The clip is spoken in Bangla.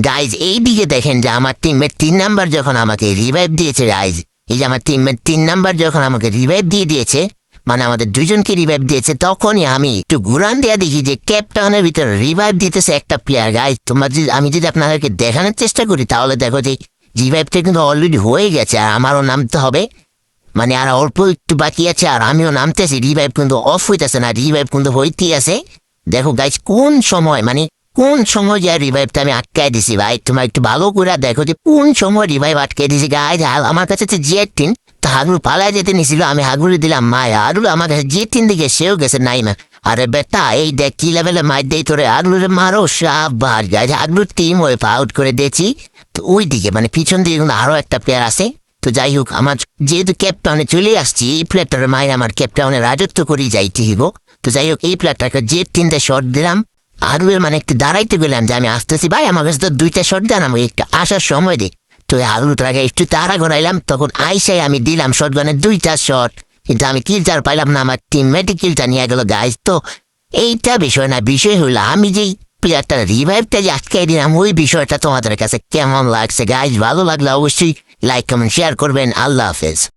গাইজ এইদিকে দেখেন যে আমার টিমমেট 3 নাম্বার যখন আমাকে রিভাইভ দিয়েছে গাইজ, এই যে আমার টিমমেট 3 নাম্বার যখন আমাকে রিভাইভ দিয়ে দিয়েছে, মানে আমাদের দুজনকে রিভাইভ দিয়েছে, তখনই আমি একটু ঘুরান দেয়া দেখি যে ক্যাপটাউনের ভিতরে রিভাইভ দিতেছে একটা প্লেয়ার। গাইজ আমি যদি আপনাদেরকে দেখানোর চেষ্টা করি তাহলে দেখো যে রিভাইভটা কিন্তু অলরেডি হয়ে গেছে, আর আমারও নামতে হবে, মানে আর অল্প একটু বাকি আছে, আর আমিও নামতেছি। রিভাইভ কিন্তু অফ হইতেছে না, রিভাইভ কিন্তু হইতেই আছে। দেখো গাইজ কোন সময় যে রিভাইভটা আমি আটকাই দিছি ভাই, তোমার একটু ভালো করে দেখো যে কোন সময় রিভাইভ আটকাই দিছি গাইজ। আমার কাছে তো জেট 3, তো হাগুর পালায় যেতে নিছিল, আমি হাগুরে দিলাম মায়া, আরুল আমার কাছে জেট 3 দিকে সেও গেছে নাইমা। আরে বেটা এই দেখ কি লেভেলে মার দেই তোরে, আগুরে মারো সাবার গাইজ। হাগুর টিম ওয়েপ আউট করে দিয়েছি। তো ওই দিকে মানে পিছন দিকে কিন্তু আরো একটা প্লেয়ার আছে। তো যাই হোক, আমার যেহেতু ক্যাপটাউনে চলে আসছি, এই প্লেয়ারটার মায়ের আমার ক্যাপটাউনে রাজত্ব করেই যাইতে হইব। তো যাই হোক, এই প্লেয়ারটাকে জেট 3 শট দিলাম। আর মানে একটু দাঁড়াইতে গেলাম যে আমি আসতেছি ভাই, আমার কাছে তো 2টা শট দেন, আমি একটু আসার সময় দিই। তো আলুটাকে একটু তাড়া ঘোরাইলাম, তখন আইসাই আমি দিলাম শটগানের 2টা শট, কিন্তু আমি কিলটার পাইলাম না, আমার টিমমেটই কিলটা নিয়ে গেল গাইজ। তো এইটা বিষয় না, বিষয় হইলো আমি যেই প্লেয়ারটার রিভাইভটা যে আটকাই দিলাম, ওই বিষয়টা তোমাদের কাছে কেমন লাগছে গাইজ? ভালো লাগলে অবশ্যই লাইক কমেন্ট শেয়ার করবেন। আল্লাহ হাফেজ।